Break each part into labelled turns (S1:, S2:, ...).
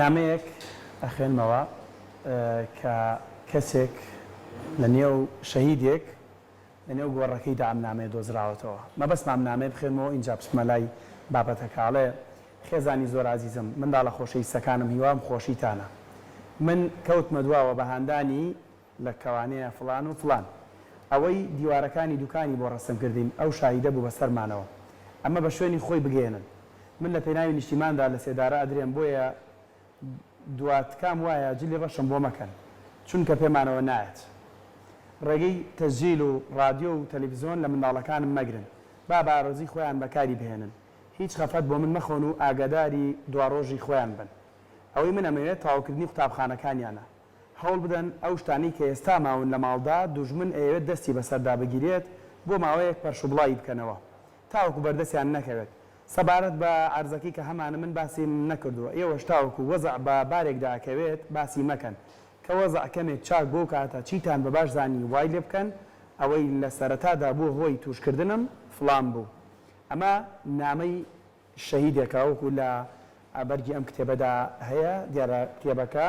S1: نامەیەک ئەخوێنمەوە کە کەسێک لە نێو شەهیدێک لە نێو گۆڕەکەیدا ئەم نامەیە دۆزراوەتەوە. مەبەستم ئەم نامەیە بخوێنمەوە ئینجا بچمە لای بابەتەکاڵێ. خێزانی زۆر عزیزم، منداڵە خۆشەویستەکانم، هیوام خۆشیتانە. من کەوتمە دواوە بە هاندانی لە کەوانەیە فڵان و فڵان. ئەوەی دیوارەکانی دوکانی بۆ ڕەسم کردین ئەو شاهیدە بوو بەسەرمانەوە. ئەمە بە شوێنی خۆی بگێنن. من لە پێناوی نیشتیماندا لە سێدارە ئەدرێن، بۆیە دواتکام وایە جلی ڕەشم بۆ مەکەن، چونکە پێمانەوە نایەت. ڕێگەی تەسجیل و رادیۆ و تەلەڤیزۆن لە منداڵەکانم مەگرن، با بارۆزی خۆیان بەکاری بهێنن. هیچ خەفەت بۆ من مەخۆن و ئاگاداری دواڕۆژی خۆیان بن. ئەوەی من ئەمەوێت تاواکردنی قوتابخانەکانیانە. هەوڵ بدەن ئەو شتانی کە ئێستا ماون لە ماڵدا دوژمن ئەوێت دەستی بەسەردا بگیرێت بۆ ماوەیەک پەرشوبڵایی بکەنەوە تاوەکو بەردەستیان نەکەوێت. سەبارەت بە عەرزەکەی کە هەمانە من باسی نەکردووە، ئێوەش تاوەکو وەزع بە بارێکدا ئەکەوێت باسی مەکەن کە وەزع کەمێک چاک بۆ کاتە چیتان بە باش زانی وای لێ بکەن ئەوەی لە سەرەتادا بوو هۆی توشکردنم فڵان بوو. ئەمە نامەی شەهیدێکە وەکو لە بەرگی ئەم کتێبەدا هەیە. دیارە کتێبەکە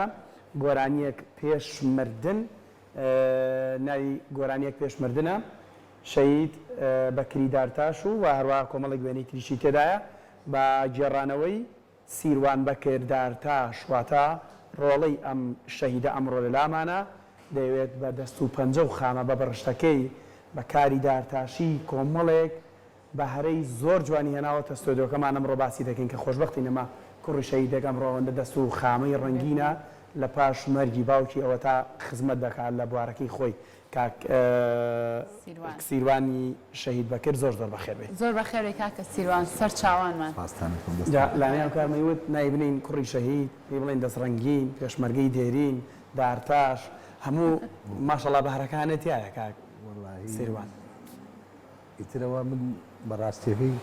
S1: گۆرانیەک پێش مردن، ناوی گۆرانیەک پێش مردنە، شەهید بەکری دارتاش و هەروە کۆمەڵێک وێنەی تریشی تێدایە بە گێڕانەوەی سیروان بەکر دارتاش، واتە ڕۆڵەی ئەم شەهیدە ئەمڕۆ لە لامانە دەیەوێت بە دەست و پەنجە و خامە بە بەڕشتەکەی بە کاری دارتاشی کۆمەڵێک بە هەرەی زۆر جوانی هێناوەتە ستۆدیۆکەمان ئەمڕۆ باسی دەکەین کە خۆشبەختی نەما کوڕی شەهیدێک ئەمڕۆوەندە دەست و خامەی ڕەنگینە لە پاش مەرگی باوکی ئەوە تا خزمەت دەکات لە بوارەکەی خۆی. سیروانی شەهید بەکر زۆر بەخێر بێت.
S2: زۆر بەخێرێک کاکە سیروان، سەر چاوانمان
S1: لانەیان کارمەیوت نایبنین کوڕی شەهید، پێ بڵێن دەستڕەنگین، پێشمەرگەی دێرین، دارتاش، هەموو ماشەڵڵا بەهارەکانت تایە کاک سیروان.
S3: ئیترەوە من بەڕاستیەکەی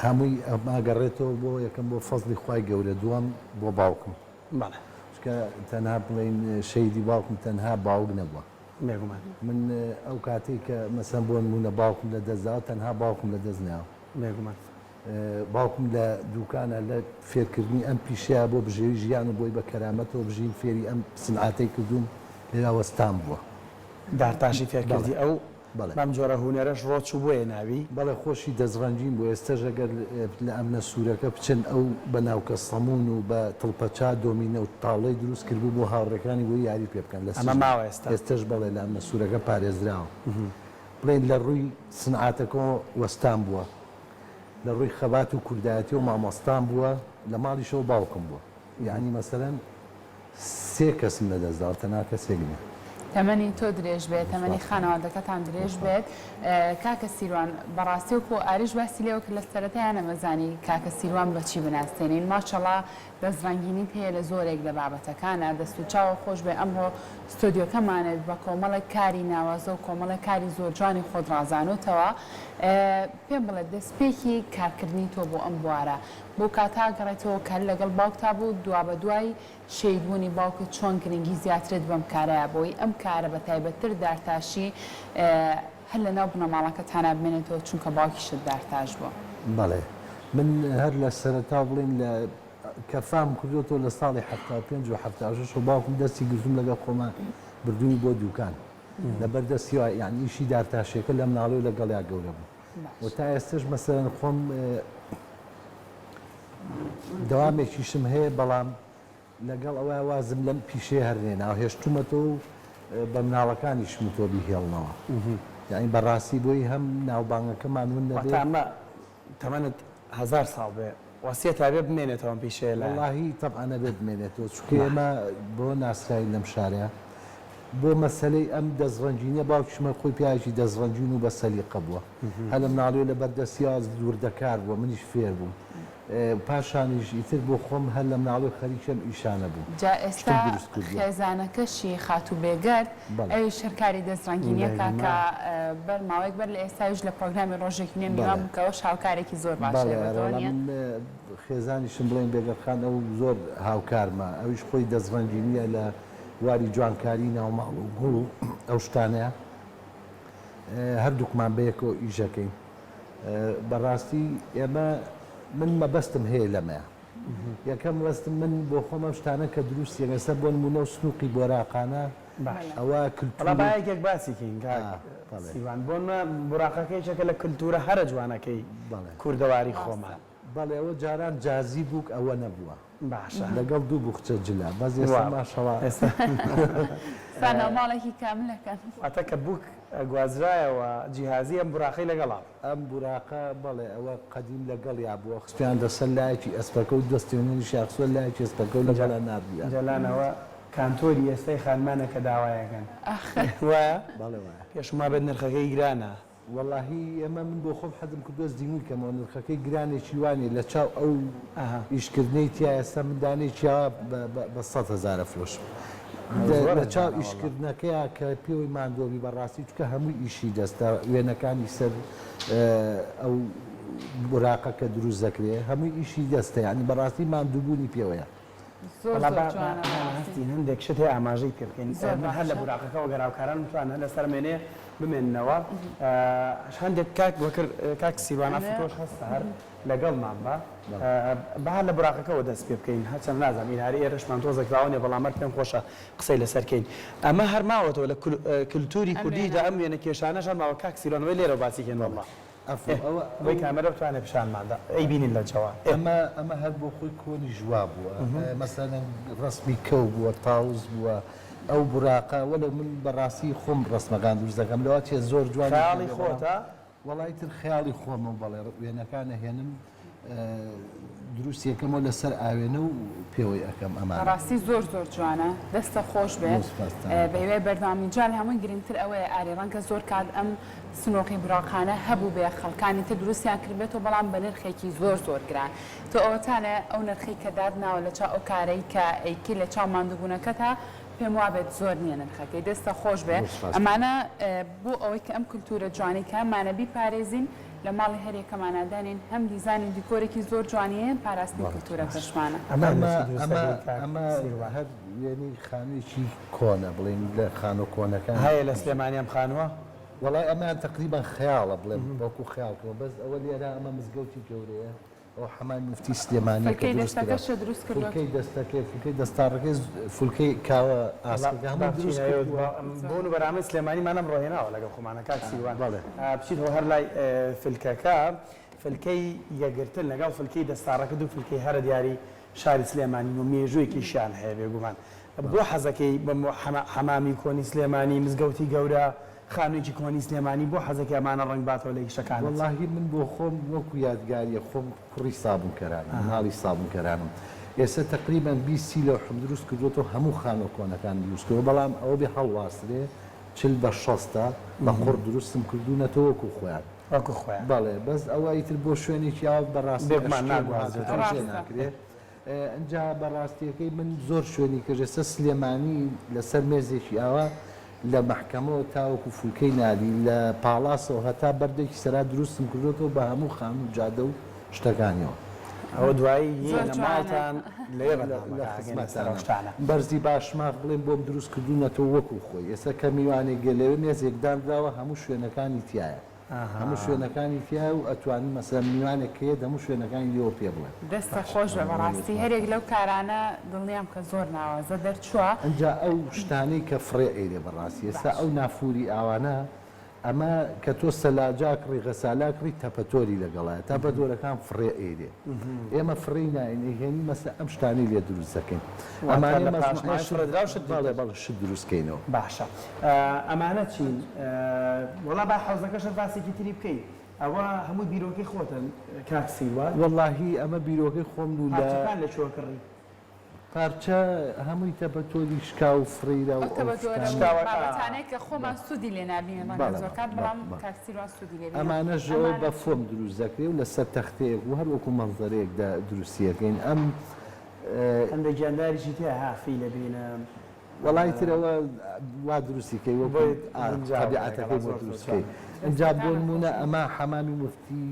S3: هەمووی ئەماگەڕێتەوە بۆ یەکەم بۆ فەزلی خوای گەورە، دووەم بۆ باوکم. چکە تەنها بڵێن شەیدی باوکم تەنها باوک نەبووە. من ئەو کاتێک کە مەسەن بۆ نمونە باوکم لە دەستداوە تەنها باوکم لە دەست ناوە. باوکم لە دوکانە لە فێرکردنی ئەم پیشەیە بۆ بژێوی ژیان و بۆی بە کەرامەتەوە بژین فێری ئەم سنعاتەی کردوم لێراوەستان بووە.
S1: دارتاشی فێرکردی ئەو بەم جۆرە هونەرەش ڕۆچوو بۆیە ناوی.
S3: بەڵێ خۆشی دەزڕەنجین بۆ ئێستاش ئەگەر لە ئەمنە سوورەکە بچن ئەو بە ناوکە سەمون و بە تڵپەچا دۆمینە و تاڵەی دروست کردبوو بۆ هاوڕێکانی بۆ یاری پێ بکەن.
S1: ئەمە ماوە
S3: ئێستاش بەڵێ لە ئەمنە سوورەکە پارێزراوە. بڵێن لە ڕووی سنعاتەکەەوە وەستان بووە، لە ڕووی خەبات و کوردایەتی و مامۆستان بووە، لە ماڵیشەوە باوکم بووە. یعنی مەسەلەن سێ کەسم لە دەستداوە تەنها کەسێک نییە.
S2: تەمەنی تۆ درێژ بێت، تەمەنی خانەوادەکەتان درێژ بێت. کاکە سیروان بەڕاستی و کۆ ئاریش باسی لێوە کە لە سەرەتایانە مەزانی کاکە سیروان بەچی بناستێنین. ماشەڵڵا دەستڕەنگینی هەیە لە زۆرێک لە بابەتەکانە، دەست و چاوە خۆش بێ. ئەمڕۆ ستۆدیۆکەمانێت بە کۆمەڵێک کاری ناوازە و کۆمەڵێک کاری زۆر جوانی خۆدڕازانوتەوە. پێم بڵێ دەستپێکی کارکردنی تۆ بۆ ئەم بوارە بۆ کاتا گەڕێتەوە کە لەگەڵ باوکتا بوو دوا بە دوای شەیدبوونی باوکت چۆن گرنگی زیاترت بەم کارەیە بۆی ئەم کارە بە تایبەتتر دارتاشی هەر لە ناو بنەماڵەکەتانە بمێنێتەوە چونکە باوکیشت دارتاش بووە.
S3: بەڵێ من هەر لە سەرەتا بڵین لە کەفام کردوەوە لە ساڵی 75 و 76 و باوکم دەستی گرتوم لەگەڵ خۆمان بردوونی بۆ دوکان لەبەردەستیەوە، یعنی ئیشی دارتاشیەکە لە مناڵی و لەگەڵیا گەورە بوو. و تا ئێستش مەسەلەن خۆم دەوامێکیشم هەیە، بەڵام لەگەڵ ئەوە وازم لەم پیشێ هەرێنا هێشتومەتەوە بە مناڵەکانی شمتۆبی هێڵنەوە. یعنی بەڕاستی بۆی هەم ناوبانگەکەمان ون نەبێت.
S1: تەمەنت 1000 ساڵ بێ وەسیەت تا بێ بمێنێتەوە پیشێ لە
S3: وەڵاهی تەبعانە بێت بمێنێتەوە، چونکە ئێمە بۆ ناسرایی لەم شارەیە بۆ مەسەلەی ئەم دەستڕەنجینە باوکیشمە خۆی پیاژی دەستڕەنجین و بە سەلیقە بووە. هە لە مناڵێ لە بەردەستیا دووردەکار بووە، منیش فێر بووم. پاشانیش ئیتر بۆ خۆم هەر لە مناڵی خەریکەم ئیشانە بوو.
S2: جا ئێستا خێزانەکەشی خات و بێگەرد ئەوی شەرکاری دەستڕەنگینیەکە کە بەر ماوەیەک بەر لە ئێستاویش لە پرۆگرامی ڕۆژێکی نوێ میوان بکەوە شاوکارێکی زۆر باشە.
S3: خێزانیشم بڵێن بێگەرخان ئەو زۆر هاوکارمە، ئەویش خۆی دەستڕەنگینیە لە واری جوانکاری ناوماڵ و گوڵ و ئەو شتانەیە هەردووکمان بەیەکەوە ئیشەکەین. بەڕاستی ئێمە من مەبەستم هەیە لەمەیە، یەکەم وەستم من بۆ خۆمە شتانە کە دروست یەگەسە بۆ نمونە و سنووقی بۆراقانە ئەوە
S1: کلتوراایەکێک باسیکەین سیوان بۆمە بڕاقەکەیشەکە لە کللتورە هەرە جوانەکەی کوردەواری خۆمان
S3: بەڵێ ئەوە جاران جازی بووک ئەوە نەبووە
S1: باشە
S3: لەگەڵ دوو بخچە جلا بەس ئێستا ماشەڵا
S2: سانەماڵێکی کاملەکەن
S1: ئەتە کە بووک گوازرایەوە جیهازی ئەم بڕاقی لەگەڵا
S3: ئەم بوراقە بەڵێ ئەوە قەدیم لەگەڵ یا بووە خستیان دەسەر لایەکی ئەسپەکە و دەستێننی شاخسۆ لایەکی ئەسپەکە و لەگەڵا نردویان
S1: جەلانەوە کانتۆری ئێستای خانمانە کە داوایەکەن وایە
S3: بەڵێ وایە
S1: پێشما بێت نرخەکەی گرانە
S3: واللهی ئەمە من بۆ خۆم حەزم کە دۆست دیمون کەمەوە نرخەکەی گرانێکی وانێ لە چاو ئەو ئیشکردنەی تیا ئێستا مندانێکیا بە 100,000 فرۆش لە چاو ئیشکردنەکەیە کە پێوەی ماندۆمی بەڕاستی چکە هەموو ئیشی دەستە وێنەکانی سەر ئەو براقە کە دروست دەکرێت هەمووی ئیشی دەستە ینی بەڕاستی ماندووبوونی پێوەیە
S1: هەستی هەندێک شت هەیە ئاماژەی پێ بکەین هەر لە براقەکەەوە گەراوکاران بتوانن لە سەرمێنێ بمێننەوە هەندێک کاک سیوانە فتۆش هەستە هەر لەگەڵمان بە لە براقەکەەوە دەست پێ بکەین هەچەند نازانم ئیناری ئێرەشمان تۆزەکراوەێ بەڵامەر پێم خۆشە قسەی لەسەرکەین ئەمە هەرماوەتەوە لە کللتوری کوردیدا ئەم وێنە کێشانەشان ماوە کاک سیرۆنەوەی لێرە باسیکەن وەڵڵا ئەوەی کامەرە بتوانێت پیشانماندا ئەی بینین لە جەوا
S3: ئەمە هەر بۆ خۆی کۆنی ژوا بووە مەسەلەن ڕسمی کەو بووە تاوز بووە ئەو براقە وەلو من بەڕاستی خۆم ڕسمەکان دروست دەکەم لەوە چێ زۆر جوان
S1: خیاڵی خۆتە
S3: وەڵی تر خیاڵی خۆمە بەڵێ وێنەکان هێنم دروستیەکەمەوە لەسەر ئاوێنە و پێوەی ئەەکەم ئەمان
S2: ڕاستی زۆر جوانە دەستە خۆش بێت بەوێ بەردامی جان هەمووی گرنگتر ئەوەیە ئاری ڕەنگە زۆر کات ئەم سنۆقی براقانە هەبوو بێ خەڵکانی تر دروستیان کردبێتەوە بەڵام بە نرخێکی زۆر گران تۆ ئەوەتانە ئەو نرخی کە دادناوە لە چاو ئەو کارەی کە ئەیکی لە چاو ماندووبوونەکەتە پێم وابێت زۆر نییە نرخەکەی دەستە خۆش بێ ئەمانە بۆ ئەوەی کە ئەم کولتورە جوانی کە ئەمانە بیپارێزین لە ماڵی هەرێکەمانادانین هەم دیزانی دیکۆرێکی زۆر جوانیەن پاراستنی کولتورە پشمانە
S3: ئەمە هەر وێنی خانوێکی کۆنە بڵێن لە خانۆ کۆنەکان
S1: هەیە لە سلێمانیان خانووە
S3: وڵای ئەمان تقریبا خەیاڵە بڵێن وەکو خەیاڵکەوە بەس ئەوە لێرە ئەمە مزگەوتی گەورەیە ئەو حەمان مفتی سلێمانی فولکەی دەستەکەی فولکەی دەستارەکەی فولکەی کاوە ئاسکەکە هەموو دروست
S1: بۆن و بەرامە سلێمانیمانم ڕۆهێناوە لەگەڵ خۆمانە کاک سیوان بچیت هەر لای فلکەکە فلکەی یەگرتن لەگەڵ فلکەی دەستارەکە دوو فلکەی هەرە دیاری شاری سلێمانی و مێژوویەکی شیان هەیە بێگومان بۆ حەزەکەی بە حەمامی کۆنی سلێمانی مزگەوتی گەورە خانوویی کۆنی سلێمانی بۆ حەزەکە ئەمانە ڕنگ باتەوە لە یشەکان
S3: وەڵاهی من بۆ خۆم وەکو یادگاریە خۆم کوڕی سابوونکەرانم ماڵی سابوونکەرانم ئێستا تقریبا 20 لەو حم دروست کردوەوە هەموو خانۆ کۆنەکان دروستکەوە بەڵام ئەوە بێ هەڵواسترێ 40 بە قوڕ دروستم کردوونەتەوە وەکو خۆیان
S1: وەکو خۆیان
S3: بەڵێ بەس ئەوە ئیتر بۆ شوێنێکی یا بەڕاستی ناکرێت ئەجا بەڕاستیەکەی من زۆر شوێنی کردێستا سلێمانی لەسەر مێزێکی ئاوا لە محکەمەوە تاوەکو فولکەی نادی لە پاڵاسەوە هەتا بەردێکی سەرا دروستم کردوەوە بە هەموو خان و جادە و شتەکانیەوە
S1: ئەوە دوایی ماڵتان لێ
S3: بەرزی باشماق بڵێن بۆم دروست کردوونەتەوە وەکو خۆی ئێستا کە میوانێک گەلێوە مێزێکدانراوە هەموو شوێنەکانی تایە هەموو شوێنەکانی تیا و ئەتوانین مەسەر میوانێکەیە هەموو شوێنەکانی لێوە پێ بڵێن
S2: دەستە خۆش بە بەڕاستی هەرێک لەو کارانە دڵنیام کە زۆر ناوازە دەرچووە
S3: ئەجا ئەو شتانەی کە فڕێ ئێرێ بەڕاستی ئێستا ئەو نافوری ئاوانە ئەمە کە تۆ سەلاجاکڕی غەسالاکڕی تەپەتۆری لەگەڵایە تاپەتۆرەکان فڕێ ئێرێ ئێمە فڕی ناینهێنی مەسە ئەم شتانی لێ دروست دەکەین ئەمانێ شت دروستکەینەوە
S1: باشە ئەمانە چین وەڵا با حەوزەکەشە باسێکی تری بکەین ئەوە هەموو بیرۆکی خۆتن کاک سیوان
S3: وەڵاهی ئەمە بیرۆکەی خۆم و
S1: لە چۆکڕی
S3: پارچە هەمووی تەپەتۆری شکا و فڕیرە و
S2: بابەتانەیە کە خۆمان سوودی لێ نابینێن زۆرکات بەڵام کاک سیروان سوودی لێ
S3: ئەمانەش بە فۆم دروست دەکرێت و لەسەر تەختەیەک و هەر وەکو مەنزەرەیەکدا دروستیەکەین ئەم
S1: هەندێک گیانداریشی تێ هافی لە بینم
S3: وەڵی ترەوە وا دروستیکەی وە طبیعەتەکەی بۆ دروستکەی ئەجا بۆ نمونە ئەمە حەمامی مفتی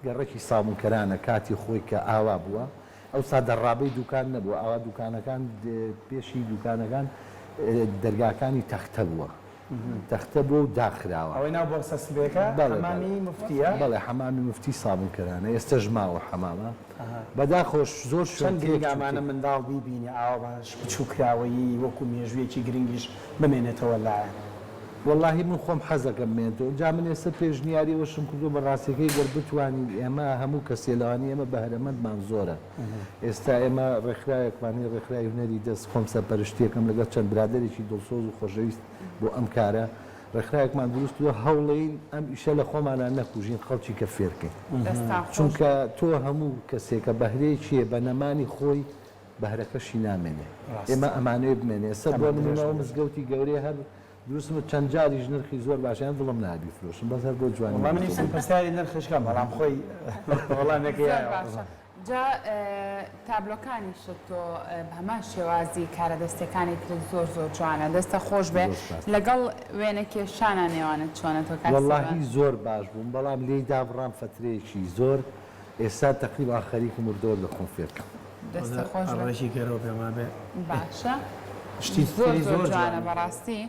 S3: گەڕێکی سابوونکەرانە کاتی خۆی کە ئاوا بووە ئەو سا دەڕابەی دوکان نەبووە ئاوا دوکانەکان پێشی دوکانەکان دەرگاکانی تەختە بووە تەختە بۆ و داخراوە
S1: ئەوەی ناو بۆ سەسلێکە حەمامی مفتیە
S3: بەڵێ حەمامی مفتی سابونکەرانە ئێستا ژماوە حەمامە بەداخۆش زۆر
S1: چەند گرنگامانە منداڵ بیبینی ئاوا باش بچووکراوەیی وەکو مێژوویەکی گرنگیش بمێنێتەوە لایەن
S3: واللهی من خۆم حەزەکەم مێنێتەوە جا من ئێستا پێشنیاریەوەشم کردو بە ڕاستیەکەی گەر بتوانین ئێمە هەموو کەسێلەوانی ئێمە بەهرەمەندمان زۆرە ئێستا ئێمە ڕێکخراوێکمانی ڕێکخراوی هونەری دەست خۆم سەرپەرشتیەکەم لەگەڵ چەند برادێکی دڵسۆز و خۆشەویست بۆ ئەم کارە ڕێکخراوێکمان دروستوە هەوڵەین ئەم ئیشە لە خۆمانە نەکوژین خەڵکی کە فێرکەین چونکە تۆ هەموو کەسێکە بەهرەیەکیە بە نەمانی خۆی بەهرەکەشی نامێنێ ئێمە ئەمانەیە بمێنێ ئێستا بۆ نمونەوە مزگەوتی گەورەی هەر دروستمە چەند جاریش نرخی زۆر باشیان دڵم نابی فرۆشم بەس هەر بۆ جوانی
S1: منیسم پرسیاری نرخشکە بەڵام خۆی وەڵامێکی
S2: جا تابلۆکانی شت تۆ هەمان شێوازی کارە دەستەکانی تر زۆر زۆر جوانە دەستە خۆش بێ لەگەڵ وێنە کێشانە نێوانت چۆنە تۆ
S3: وەڵاهی زۆر باش بووم بەڵام لێی دابڕام فترەیەکی زۆر ئێستا تەقریبا خەریکم وردەوە لە خۆم فێرکەم
S2: دەستە خۆش
S1: ڕێژی گەرەوە پێما بێ
S2: باشە
S1: شتی
S2: زۆر زۆر جوانە بەڕاستی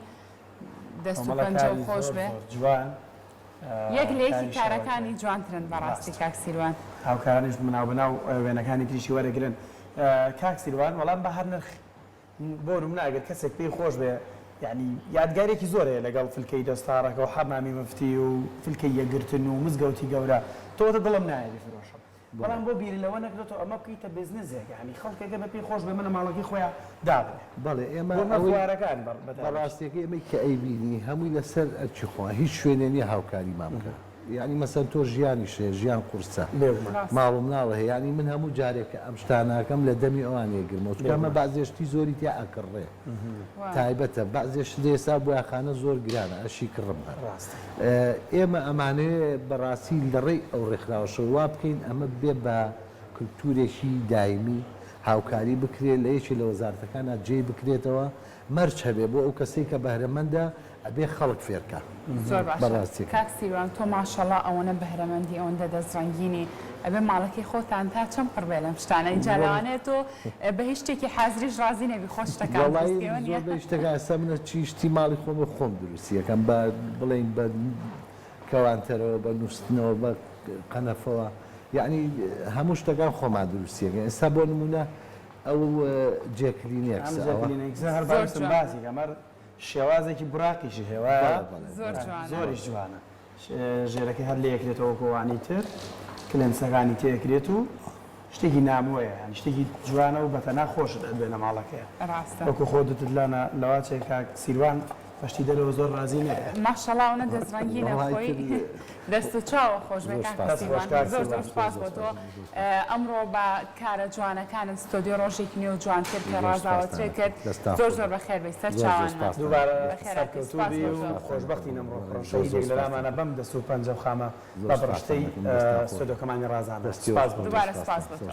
S2: دەست و پەنجە و خۆش بێ
S1: جوان
S2: یەک لێکی کارەکانی جوانترن بەڕاستی کاکسیروان
S1: هاوکارانیش بناو بناو وێنەکانی تریشی وەرەگرن کاکسیروان وەڵام بە هەر نرخ بۆ نمونە ئەگەر کەسێک پێی خۆش بێ یعنی یادگارێکی زۆرەیە لەگەڵ فلکەی دەستارەکە و حەمامی مفتی و فلکەی یەگرتن و مزگەوتی گەورە تۆتە دڵم نایەوێ فرۆشم بەڵام بۆ بیرلەوە نەکرێتەوە ئەمە بکەیتە بزنسێک یعنی خەڵکێکە بە پێی خۆش بێ منە ماڵەکەی خۆیان دابێ
S3: بەڵێ ئێمە
S1: ئەوەیارەکان
S3: بەڕاستیەکە ئێمە کە ئەیبینی هەمووی لەسەر ئەرچی خۆ هیچ شوێنێ نیە هاوکاری مام بکە یعنی مەسەن تۆ ژیانی شێ ژیان قورسە ماڵم ناڵە هەیە ینی من هەموو جارێکە ئەم شتاناکەم لە دەمی ئەوانێ گرمەوە چکەمە بازێشتی زۆری تیا ئەکڕێ تایبەتە بازێش دێسا بۆیاخانە زۆر گرانە ئەشی کڕم ئێمە ئەمانەیە بەڕاستی لەڕێی ئەو ڕێکخراوەشە وا بکەین ئەمە بێ بە کللتورێکی دایمی هاوکاری بکرێت لە یەکی لە وەزارەتەکانە جێ بکرێتەوە مەرج هەبێ بۆ ئەو کەسێک کە بەهرەمەندە ئەبێ خەڵک فێرکە
S2: زۆر باشە کاکسیروان تۆ ماشەڵڵا ئەوەنە بەهرەمەندی ئەوەندە دەستڕەنگینی ئەبێ ماڵەکەی خۆتان تا چەند پڕ بێ لەم شتانە جالاوانێت تۆ بە هیچ شتێکی حازریش ڕازی نەبی خۆ شتەکان
S3: شتەکە ئەستا منە چیشتی ماڵی خۆم خۆم دروستیەکەم بە بڵێن بە کەوانتەرەوە بە نووسنەوە بە قەنەفەوە یعنی هەموو شتەکان خۆمان دروستیەکە ئێستا بۆ نمونە ئەو جێکلینێکس
S1: هەر باسی ئەمە شێوازێکی براقیشی هێوە زۆریش جوانە ژێرەکە هەر لە یەکرێتەوە کۆوانی تر کلێنسەکانی تێکرێت و شتێکی ناموەیە هەنی شتێکی جوانە و بەتەنا خۆشت ئەبێ لە ماڵەکەیە وەکو خۆدت لەنە لەواچێکا سیروان بەشتی دەرەوە زۆر ڕازی نەیە
S2: ماشەڵاوە دەستڕەنگینە خۆی دەست و چاوە خۆش بێ زۆر زۆر سپاس بۆ تۆ ئەمڕۆ بە کارە جوانەکانت ستۆدیۆ ڕۆژێکی نوێ و جوانتر کە ڕازاوەترێ کرد زۆر زۆر بەخێر بێ سەر چاوانمان
S1: دووبارە سەرکەوتوبی و خۆشبەختی نەمڕۆ ڕۆژەیەک لەلامانە بەم دەست و پەنجە و خامە بە بڕشتەی ستۆدیۆکەمانی ڕازانە
S2: دووبارە سپاس بۆ تۆ